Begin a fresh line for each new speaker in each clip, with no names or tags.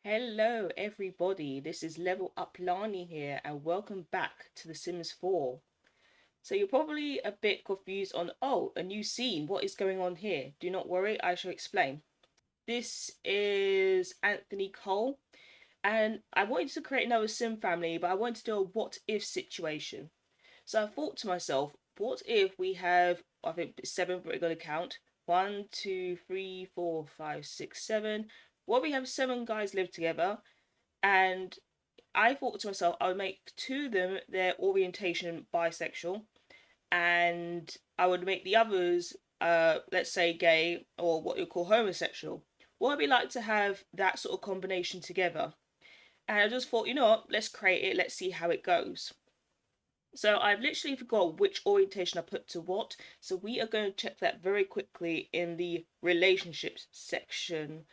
Hello, everybody. This is Level Up Lani here, and welcome back to The Sims 4. So, you're probably a bit confused on, oh, a new scene. What is going on here? Do not worry, I shall explain. This is Anthony Cole, and I wanted to create another Sim family, but I wanted to do a what if situation. So, I thought to myself, what if we have, I think, seven, but we're going to count. One, two, three, four, five, six, seven. What if we have seven guys live together? And I thought to myself, I would make two of them their orientation bisexual, and I would make the others, let's say, gay or what you call homosexual. What would it be like to have that sort of combination together? And I just thought, you know what, let's create it, let's see how it goes. So I've literally forgot which orientation I put to what. So we are going to check that very quickly in the relationships section,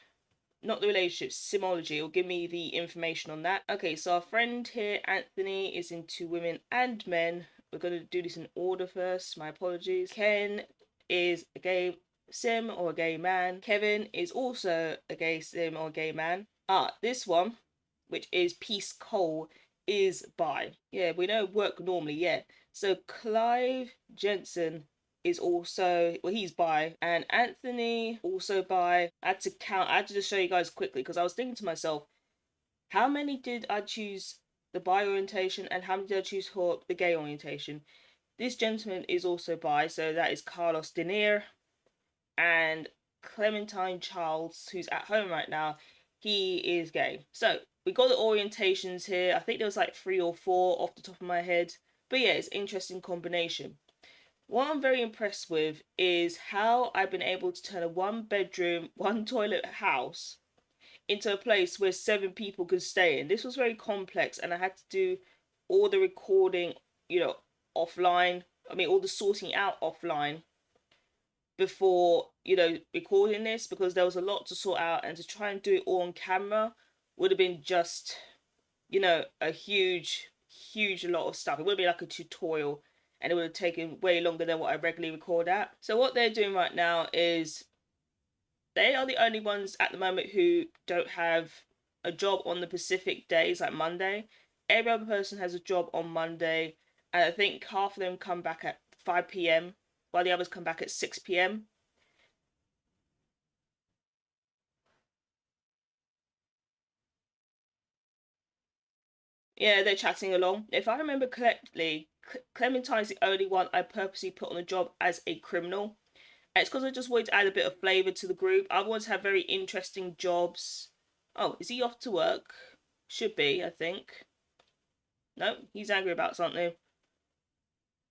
not the relationships, Simology. It'll give me the information on that. Okay, so our friend here, Anthony, is into women and men. We're going to do this in order first. My apologies. Ken is a gay sim or a gay man. Kevin is also a gay sim or a gay man. This one, which is Peace Cole, is bi. Yeah, we know work normally, yeah. So Clive Jensen is also, well, he's bi, and Anthony also bi. I had to just show you guys quickly because I was thinking to myself, how many did I choose the bi orientation and how many did I choose for the gay orientation? This gentleman is also bi, so that is Carlos Denier, and Clementine Charles, who's at home right now, he is gay. So we got the orientations here. I think there was like three or four off the top of my head, but yeah, it's an interesting combination. What I'm very impressed with is how I've been able to turn a one bedroom, one toilet house into a place where seven people could stay in. This was very complex, and I had to do all the recording, offline. I mean, all the sorting out offline before, recording this because there was a lot to sort out, and to try and do it all on camera would have been just, a huge, huge lot of stuff. It would have been like a tutorial and it would have taken way longer than what I regularly record at. So what they're doing right now is they are the only ones at the moment who don't have a job on the Pacific days like Monday. Every other person has a job on Monday, and I think half of them come back at 5 p.m. while the others come back at 6 p.m. Yeah, they're chatting along. If I remember correctly, Clementine's the only one I purposely put on the job as a criminal. And it's because I just wanted to add a bit of flavour to the group. I want to have very interesting jobs. Oh, is he off to work? Should be, I think. No, he's angry about something.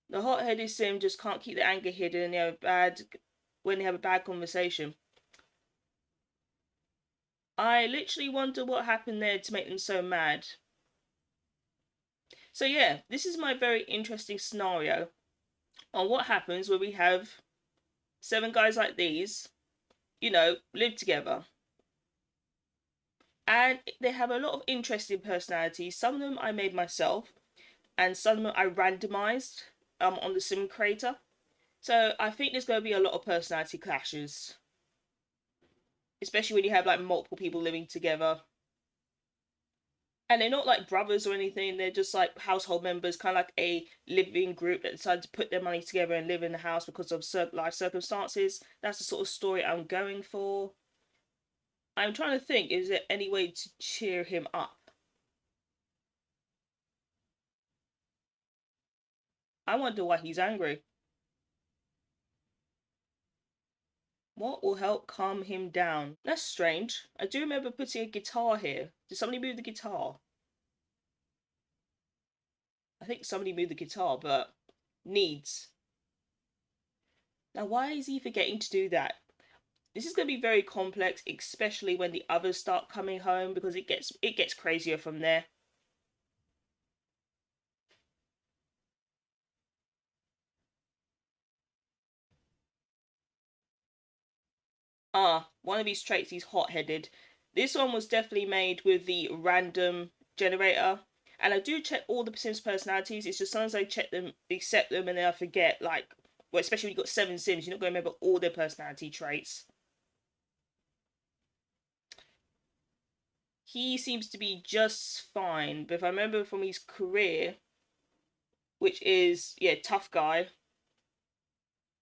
The hot-headed Sim just can't keep the anger hidden and when they have a bad conversation. I literally wonder what happened there to make them so mad. So yeah, this is my very interesting scenario on what happens when we have seven guys like these, live together. And they have a lot of interesting personalities. Some of them I made myself, and some of them I randomized on the Sim Creator. So I think there's going to be a lot of personality clashes, especially when you have like multiple people living together. And they're not like brothers or anything, they're just like household members, kind of like a living group that decided to put their money together and live in the house because of life circumstances. That's the sort of story I'm going for. I'm trying to think, is there any way to cheer him up? I wonder why he's angry. What will help calm him down? That's strange. I do remember putting a guitar here. Did somebody move the guitar? I think somebody moved the guitar, but needs. Now, why is he forgetting to do that? This is going to be very complex, especially when the others start coming home because it gets crazier from there. One of these traits, he's hot-headed. This one was definitely made with the random generator. And I do check all the Sims personalities. It's just sometimes I check them, accept them, and then I forget. Like, well, especially when you've got seven Sims, you're not going to remember all their personality traits. he seems to be just fine. But if I remember from his career, which is, yeah, tough guy,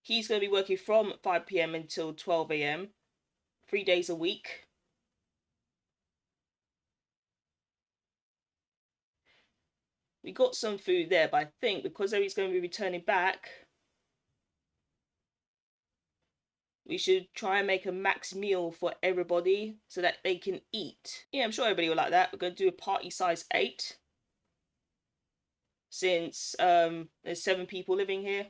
he's going to be working from 5 p.m. until 12 a.m., 3 days a week. We got some food there, but I think because he's going to be returning back, we should try and make a max meal for everybody so that they can eat. Yeah, I'm sure everybody will like that. We're going to do a party size 8 since there's 7 people living here.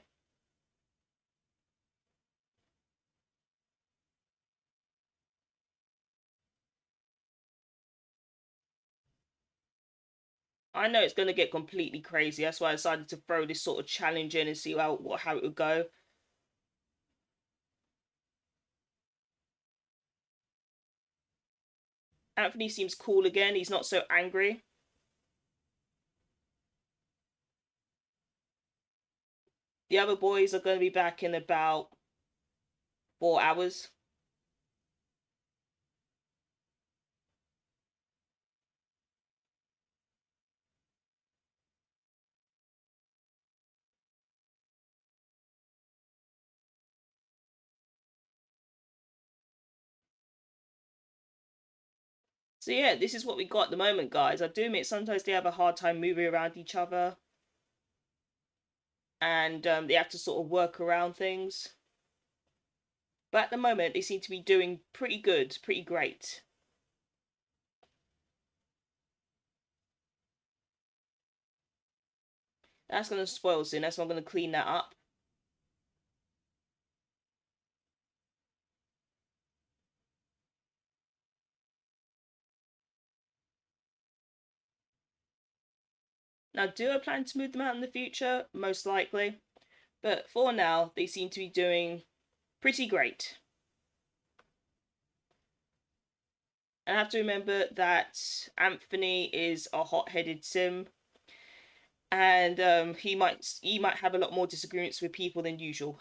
I know it's going to get completely crazy. That's why I decided to throw this sort of challenge in and see how it would go. Anthony seems cool again. He's not so angry. The other boys are going to be back in about 4 hours. So yeah, this is what we got at the moment, guys. I do admit sometimes they have a hard time moving around each other, and they have to sort of work around things. But at the moment, they seem to be doing pretty good, pretty great. That's going to spoil soon. That's why I'm going to clean that up. Now, do I plan to move them out in the future? Most likely. But for now, they seem to be doing pretty great. And I have to remember that Anthony is a hot-headed sim, and he might have a lot more disagreements with people than usual.